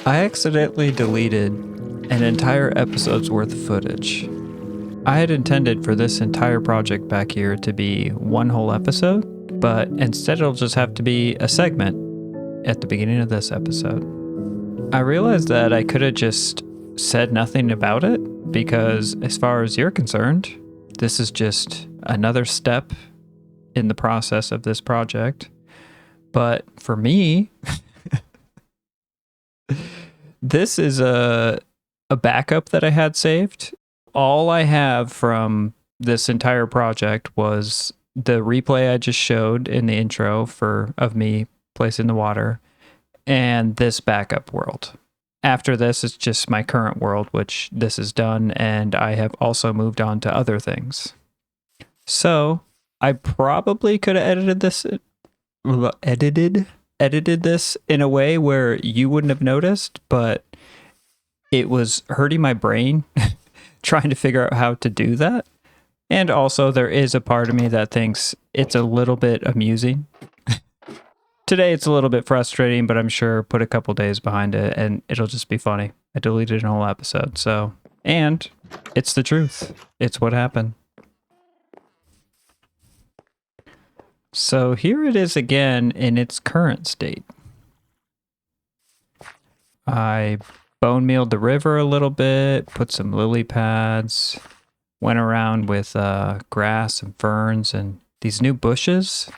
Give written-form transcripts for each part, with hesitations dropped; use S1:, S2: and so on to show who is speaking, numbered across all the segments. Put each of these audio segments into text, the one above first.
S1: I accidentally deleted an entire episode's worth of footage. I had intended for this entire project back here to be one whole episode, but instead it'll just have to be a segment at the beginning of this episode. I realized that I could have just said nothing about it because, as far as you're concerned, this is just another step in the process of this project. But for me, this is a backup that I had saved. All I have from this entire project was the replay I just showed in the intro of me placing the water and this backup world. After this, it's just my current world, which this is done, and I have also moved on to other things. So I probably could have edited this in a way where you wouldn't have noticed, but it was hurting my brain trying to figure out how to do that. And also there is a part of me that thinks it's a little bit amusing. Today it's a little bit frustrating, but I'm sure put a couple days behind it and it'll just be funny. I deleted an whole episode, so, and it's the truth. It's what happened. So here it is again in its current state. I bone mealed the river a little bit, put some lily pads, went around with grass and ferns and these new bushes.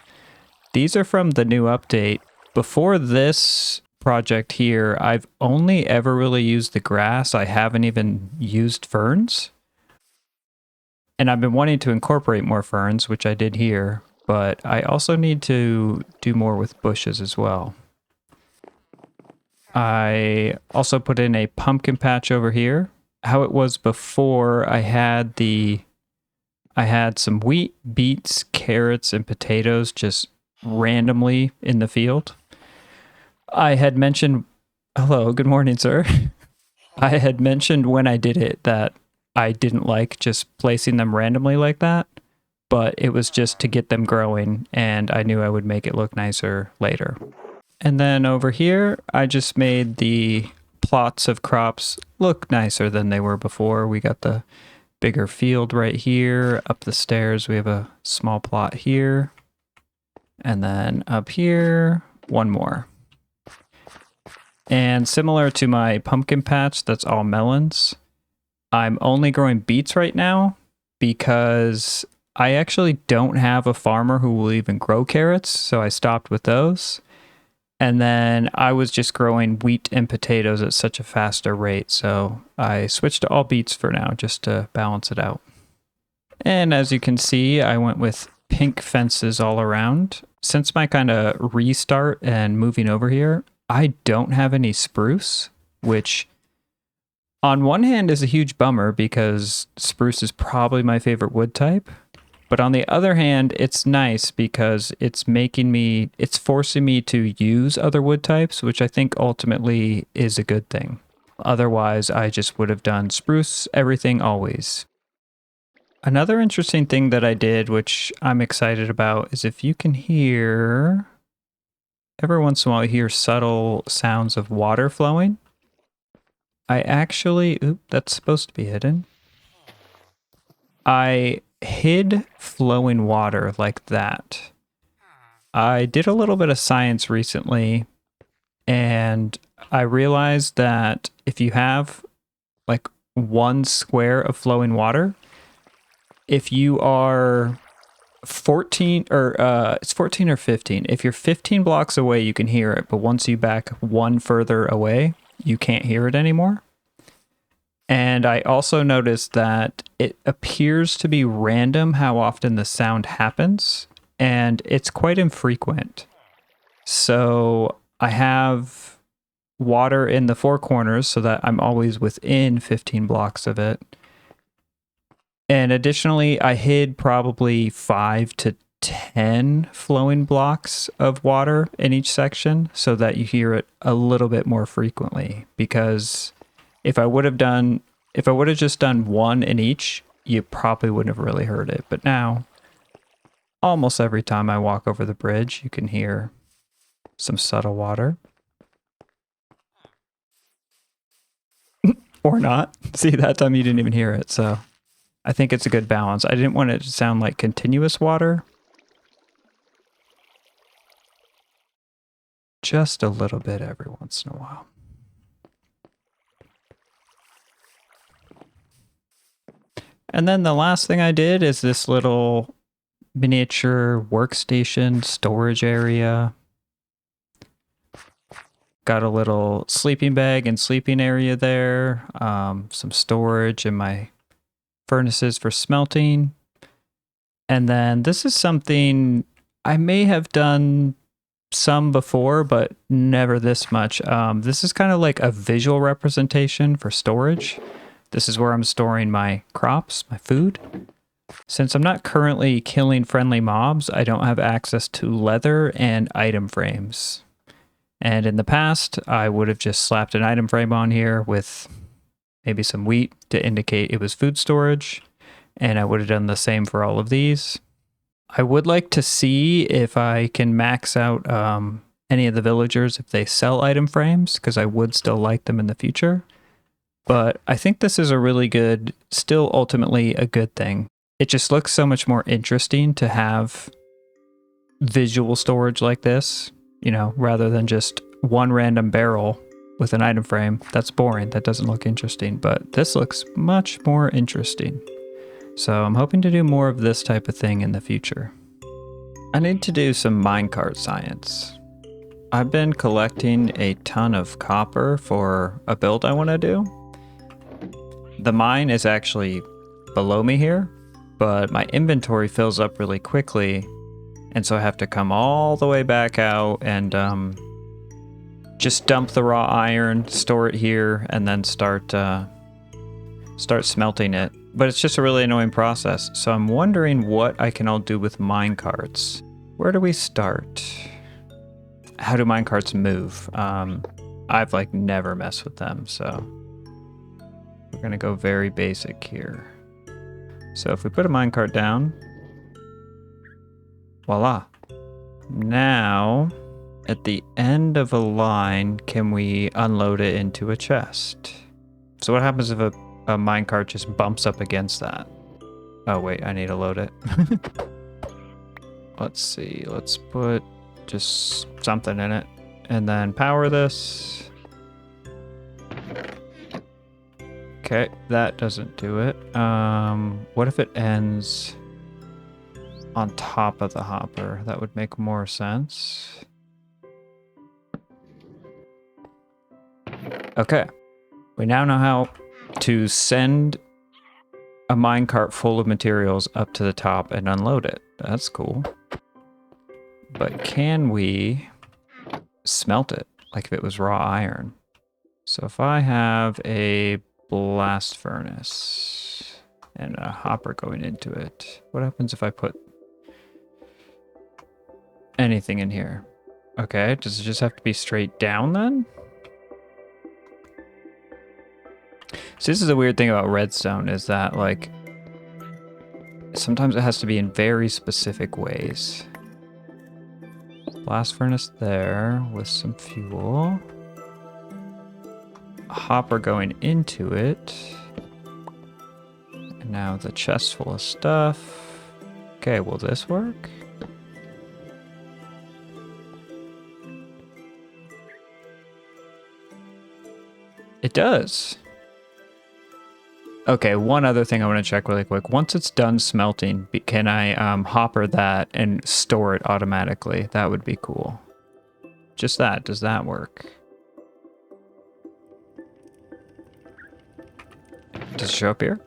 S1: These are from the new update. Before this project here, I've only ever really used the grass. I haven't even used ferns. And I've been wanting to incorporate more ferns, which I did here, but I also need to do more with bushes as well. I also put in a pumpkin patch over here. How it was before, I had some wheat, beets, carrots, and potatoes just randomly in the field. I had mentioned, hello, good morning, sir. I had mentioned when I did it that I didn't like just placing them randomly like that, but it was just to get them growing, and I knew I would make it look nicer later. And then over here, I just made the plots of crops look nicer than they were before. We got the bigger field right here. Up the stairs, we have a small plot here. And then up here, one more. And similar to my pumpkin patch, that's all melons. I'm only growing beets right now because I actually don't have a farmer who will even grow carrots, so I stopped with those. And then I was just growing wheat and potatoes at such a faster rate, so I switched to all beets for now just to balance it out. And as you can see, I went with pink fences all around. Since my kind of restart and moving over here, I don't have any spruce, which on one hand is a huge bummer because spruce is probably my favorite wood type. But on the other hand, it's nice because it's forcing me to use other wood types, which I think ultimately is a good thing. Otherwise, I just would have done spruce everything always. Another interesting thing that I did, which I'm excited about, is if you can hear, every once in a while you hear subtle sounds of water flowing. I actually, that's supposed to be hidden. I hid flowing water like that. I did a little bit of science recently, and I realized that if you have like 1 square of flowing water, if you are 14 or it's 14 or 15, if you're 15 blocks away, you can hear it, but once you back 1 further away, you can't hear it anymore. And I also noticed that it appears to be random how often the sound happens, and it's quite infrequent. So I have water in the four corners so that I'm always within 15 blocks of it. And additionally, I hid probably 5 to 10 flowing blocks of water in each section so that you hear it a little bit more frequently. Because if I would have just done one in each, you probably wouldn't have really heard it. But now, almost every time I walk over the bridge, you can hear some subtle water. Or not. See, that time you didn't even hear it, so I think it's a good balance. I didn't want it to sound like continuous water. Just a little bit every once in a while. And then the last thing I did is this little miniature workstation storage area. Got a little sleeping bag and sleeping area there. Some storage in my furnaces for smelting. And then this is something I may have done some before, but never this much. This is kind of like a visual representation for storage. This is where I'm storing my crops, my food. Since I'm not currently killing friendly mobs, I don't have access to leather and item frames. And in the past, I would have just slapped an item frame on here with maybe some wheat to indicate it was food storage. And I would have done the same for all of these. I would like to see if I can max out any of the villagers if they sell item frames, because I would still like them in the future. But I think this is a really good, still ultimately a good thing. It just looks so much more interesting to have visual storage like this, you know, rather than just one random barrel with an item frame. That's boring. That doesn't look interesting, but this looks much more interesting. So I'm hoping to do more of this type of thing in the future. I need to do some minecart science. I've been collecting a ton of copper for a build I want to do. The mine is actually below me here, but my inventory fills up really quickly, and so I have to come all the way back out and just dump the raw iron, store it here, and then start smelting it. But it's just a really annoying process. So I'm wondering what I can all do with minecarts. Where do we start? How do minecarts move? I've like never messed with them, so we're gonna go very basic here. So if we put a minecart down, voila. Now, at the end of a line, can we unload it into a chest? So what happens if a minecart just bumps up against that? Oh wait, I need to load it. Let's see, let's put just something in it and then power this. Okay, that doesn't do it. What if it ends on top of the hopper? That would make more sense. Okay, we now know how to send a minecart full of materials up to the top and unload it. That's cool. But can we smelt it like if it was raw iron? So if I have a blast furnace and a hopper going into it, what happens if I put anything in here? Okay, does it just have to be straight down then? So this is the weird thing about redstone, is that like sometimes it has to be in very specific ways. Blast furnace there with some fuel. A hopper going into it. And now the chest full of stuff. Okay, will this work? It does. Okay, one other thing I want to check really quick. Once it's done smelting, can I hopper that and store it automatically? That would be cool. Just that. Does that work? Does it show up here?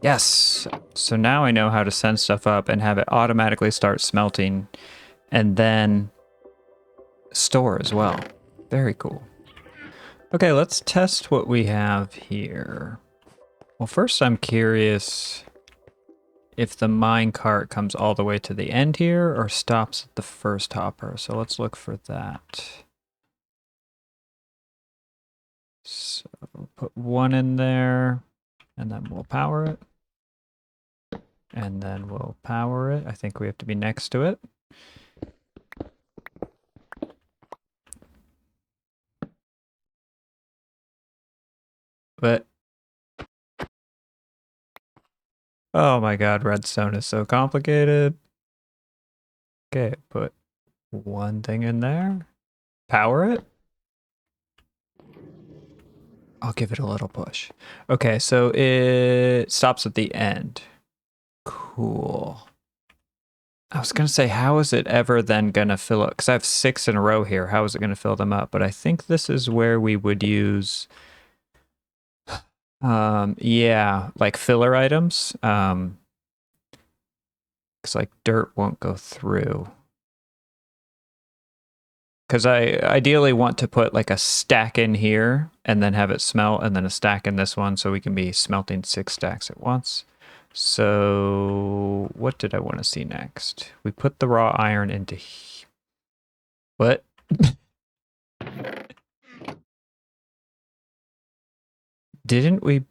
S1: Yes. So now I know how to send stuff up and have it automatically start smelting and then store as well. Very cool. Okay, let's test what we have here. Well, first I'm curious if the mine cart comes all the way to the end here or stops at the first hopper. So let's look for that. So we'll put one in there and then we'll power it. And then we'll power it. I think we have to be next to it. But oh my god, redstone is so complicated. Okay, put one thing in there. Power it. I'll give it a little push. Okay, so it stops at the end. Cool. I was going to say, how is it ever then going to fill up? Because I have 6 in a row here. How is it going to fill them up? But I think this is where we would use, yeah, like filler items. Because like dirt won't go through. Because I ideally want to put like a stack in here and then have it smelt and then a stack in this one so we can be smelting 6 stacks at once. So what did I want to see next? We put the raw iron into... What? Didn't we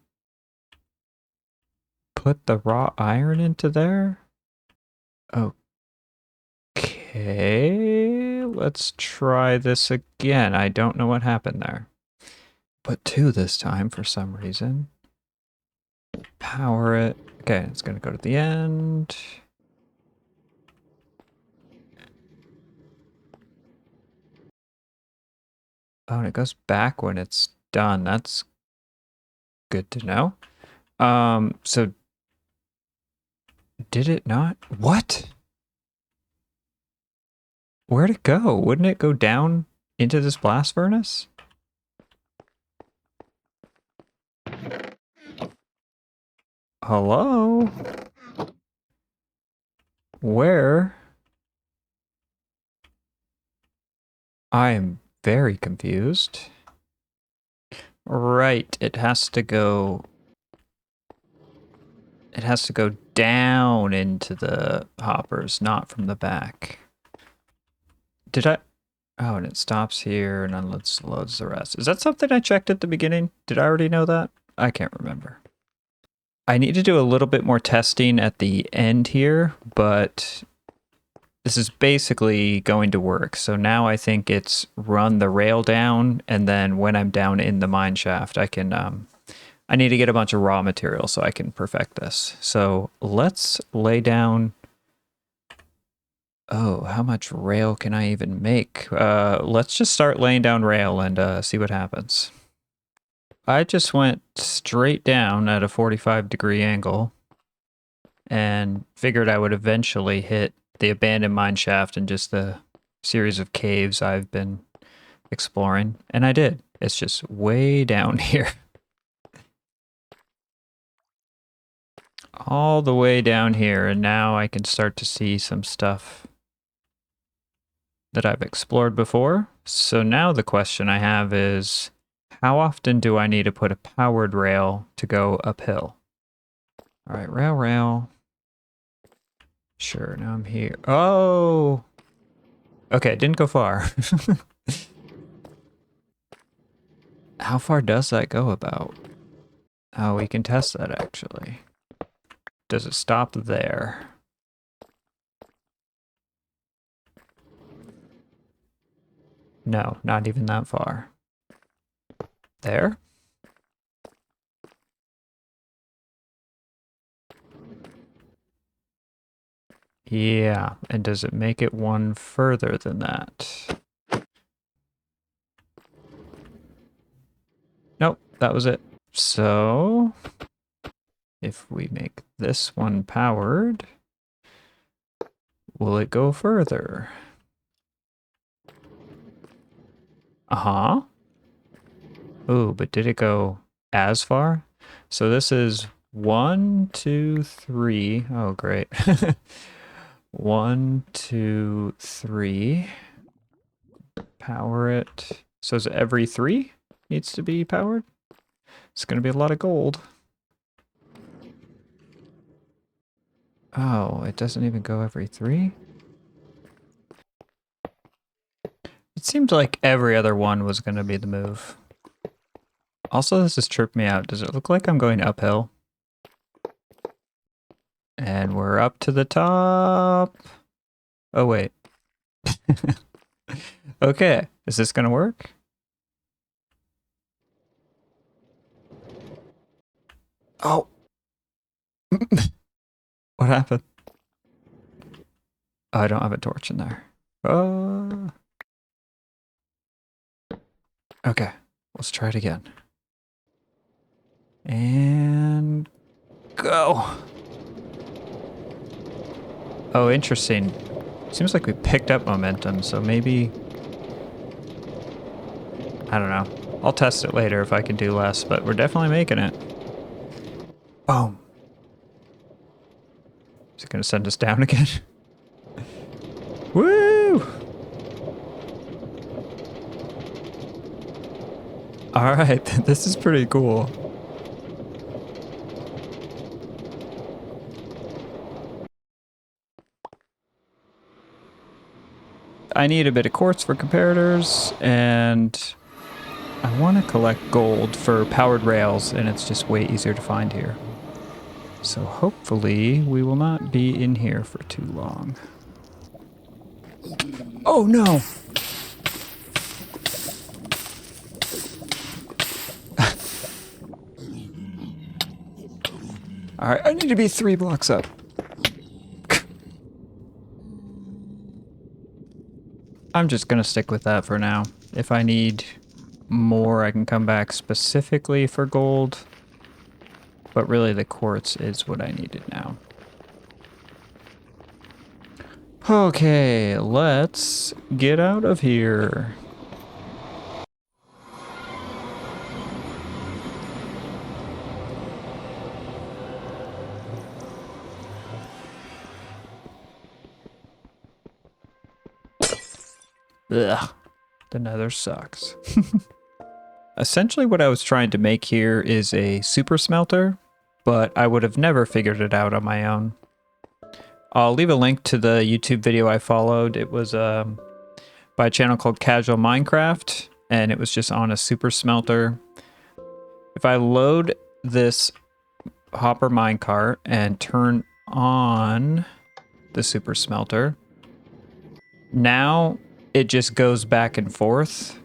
S1: put the raw iron into there? Okay, let's try this again. I don't know what happened there. Put 2 this time for some reason. Power it. Okay, it's going to go to the end. Oh, and it goes back when it's done. That's good to know. So did it not? What? Where'd it go? Wouldn't it go down into this blast furnace? Hello? Where? I am very confused. Right, it has to go... It has to go down into the hoppers, not from the back. Did I... Oh, and it stops here and unloads loads the rest. Is that something I checked at the beginning? Did I already know that? I can't remember. I need to do a little bit more testing at the end here, but this is basically going to work. So now I think it's run the rail down, and then when I'm down in the mine shaft, I can... I need to get a bunch of raw material so I can perfect this. So let's lay down... Oh, how much rail can I even make? Let's just start laying down rail and see what happens. I just went straight down at a 45-degree angle and figured I would eventually hit the abandoned mine shaft and just the series of caves I've been exploring. And I did. It's just way down here. All the way down here, and now I can start to see some stuff that I've explored before. So now the question I have is, how often do I need to put a powered rail to go uphill? All right, rail. Sure, now I'm here. Oh! Okay, it didn't go far. How far does that go about? Oh, we can test that actually. Does it stop there? No, not even that far. There? Yeah, and does it make it one further than that? Nope, that was it. So, if we make this one powered, will it go further? Uh-huh. Ooh, but did it go... as far. So this is 1, 2, 3. Oh, great. 1, 2, 3. Power it. So is it every 3 needs to be powered? It's going to be a lot of gold. Oh, it doesn't even go every 3? It seemed like every other one was going to be the move. Also, this has tripped me out. Does it look like I'm going uphill? And we're up to the top. Oh, wait. Okay, is this going to work? Oh. What happened? Oh, I don't have a torch in there. Okay, let's try it again. And go. Oh, interesting. Seems like we picked up momentum, so maybe... I don't know. I'll test it later if I can do less, but we're definitely making it. Boom. Is it going to send us down again? Woo! Alright, this is pretty cool. I need a bit of quartz for comparators, and I want to collect gold for powered rails, and it's just way easier to find here. So hopefully we will not be in here for too long. Oh no! Alright, I need to be 3 blocks up. I'm just gonna stick with that for now. If I need more, I can come back specifically for gold. But really the quartz is what I needed now. Okay, let's get out of here. Ugh, the nether sucks. Essentially what I was trying to make here is a super smelter, but I would have never figured it out on my own. I'll leave a link to the YouTube video I followed. It was by a channel called Casual Minecraft, and it was just on a super smelter. If I load this hopper minecart and turn on the super smelter, now it just goes back and forth.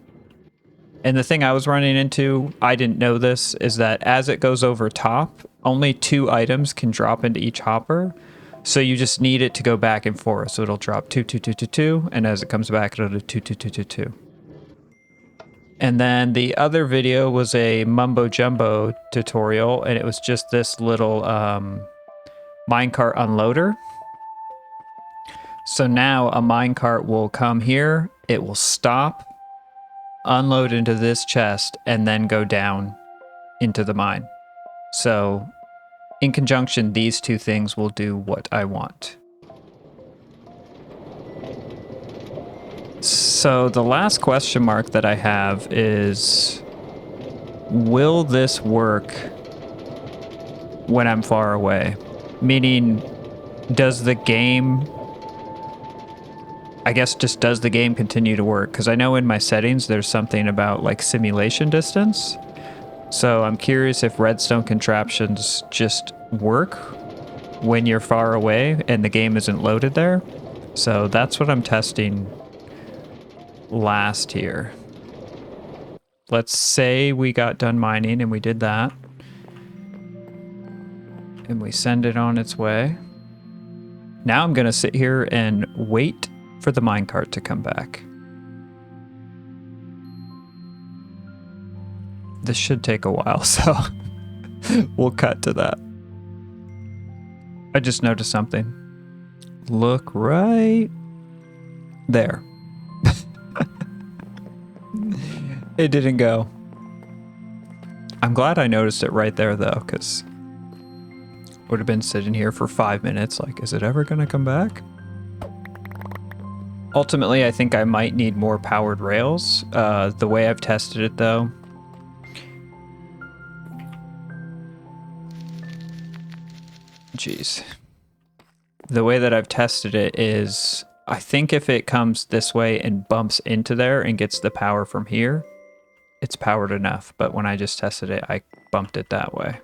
S1: And the thing I was running into, I didn't know this, is that as it goes over top, only 2 items can drop into each hopper. So you just need it to go back and forth. So it'll drop 2, 2, 2, 2, 2, and as it comes back, it'll do 2, 2, 2, 2, 2. And then the other video was a mumbo jumbo tutorial, and it was just this little minecart unloader. So now a minecart will come here, it will stop, unload into this chest, and then go down into the mine. So in conjunction, these 2 things will do what I want. So the last question mark that I have is, will this work when I'm far away? Meaning, does the game... I guess just does the game continue to work? Because I know in my settings there's something about like simulation distance. So I'm curious if redstone contraptions just work when you're far away and the game isn't loaded there. So that's what I'm testing last here. Let's say we got done mining and we did that. And we send it on its way. Now I'm going to sit here and wait for the minecart to come back. This should take a while, so we'll cut to that. I just noticed something. Look right there. It didn't go. I'm glad I noticed it right there though, because would have been sitting here for 5 minutes like, is it ever gonna come back? Ultimately, I think I might need more powered rails. The way I've tested it though, jeez. The way that I've tested it is, I think if it comes this way and bumps into there and gets the power from here, it's powered enough. But when I just tested it, I bumped it that way.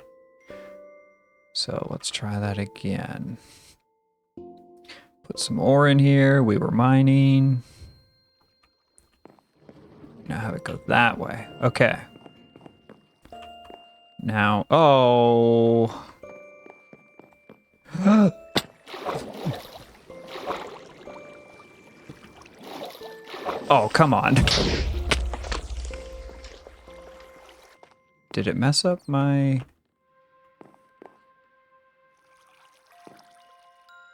S1: So let's try that again. Put some ore in here. We were mining. Now have it go that way. Okay. Now, oh. Oh, come on. Did it mess up my...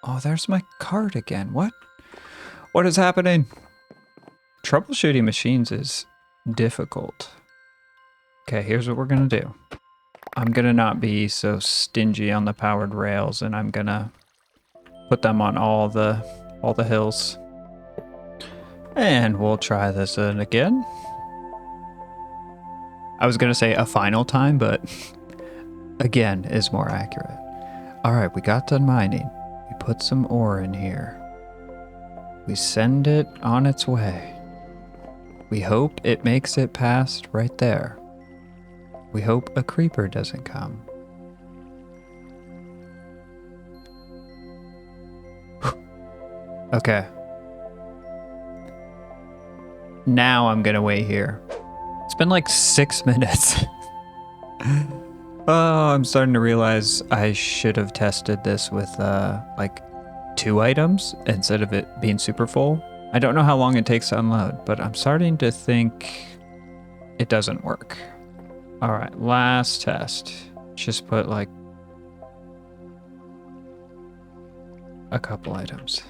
S1: Oh, there's my card again. What? What is happening? Troubleshooting machines is difficult. Okay, here's what we're gonna do. I'm gonna not be so stingy on the powered rails, and I'm gonna put them on all the hills. And we'll try this in again. I was gonna say a final time, but again is more accurate. All right, we got done mining. We put some ore in here. We send it on its way. We hope it makes it past right there. We hope a creeper doesn't come. Okay. Now I'm gonna wait here. It's been like 6 minutes. Oh, I'm starting to realize I should have tested this with like 2 items instead of it being super full. I don't know how long it takes to unload, but I'm starting to think it doesn't work. All right, last test. Just put like a couple items.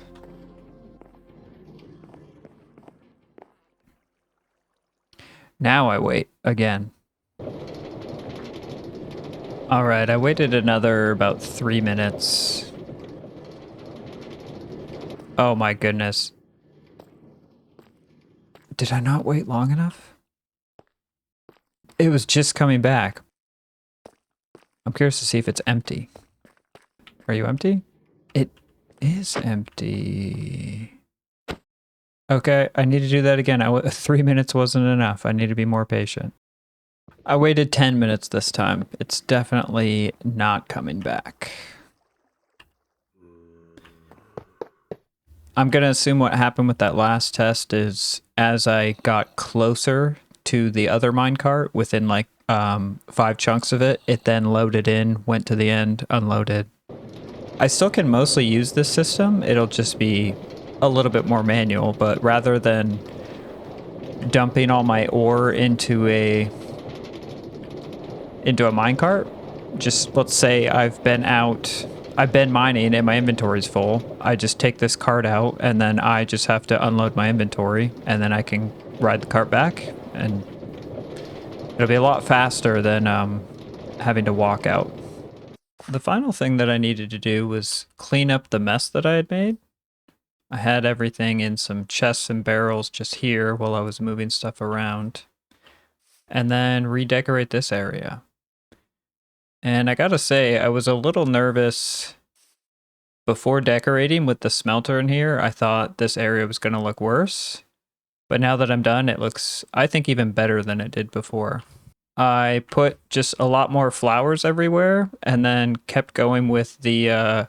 S1: Now I wait again. All right, I waited another about 3 minutes. Oh my goodness. Did I not wait long enough? It was just coming back. I'm curious to see if it's empty. Are you empty? It is empty. Okay, I need to do that again. 3 minutes wasn't enough. I need to be more patient. I waited 10 minutes this time. It's definitely not coming back. I'm going to assume what happened with that last test is as I got closer to the other minecart within like 5 chunks of it, it then loaded in, went to the end, unloaded. I still can mostly use this system. It'll just be a little bit more manual, but rather than dumping all my ore into a minecart, just let's say I've been mining and my inventory's full. I just take this cart out and then I just have to unload my inventory and then I can ride the cart back, and it'll be a lot faster than having to walk out. The final thing that I needed to do was clean up the mess that I had made. I had everything in some chests and barrels just here while I was moving stuff around, and then redecorate this area. And I gotta say, I was a little nervous before decorating with the smelter in here. I thought this area was gonna look worse, but now that I'm done, it looks, I think, even better than it did before. I put just a lot more flowers everywhere and then kept going with the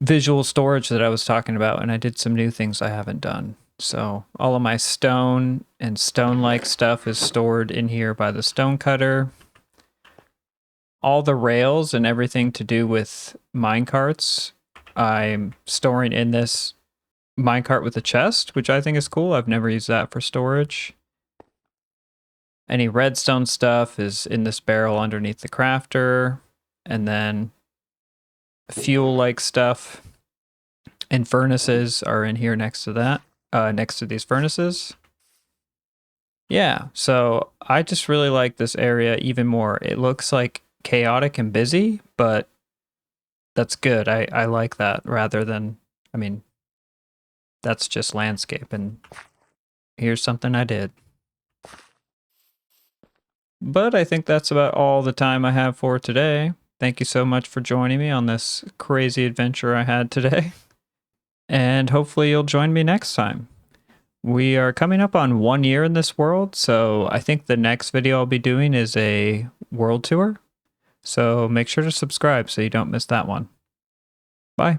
S1: visual storage that I was talking about, and I did some new things I haven't done. So all of my stone and stone-like stuff is stored in here by the stone cutter. All the rails and everything to do with minecarts, I'm storing in this minecart with a chest, which I think is cool. I've never used that for storage. Any redstone stuff is in this barrel underneath the crafter, and then fuel-like stuff and furnaces are in here next to that, next to these furnaces. Yeah, so I just really like this area even more. It looks like chaotic and busy, but that's good. I like that rather than, I mean, that's just landscape, and here's something I did. But I think that's about all the time I have for today. Thank you so much for joining me on this crazy adventure I had today. And hopefully you'll join me next time. We are coming up on 1 year in this world, so I think the next video I'll be doing is a world tour. So make sure to subscribe so you don't miss that one. Bye.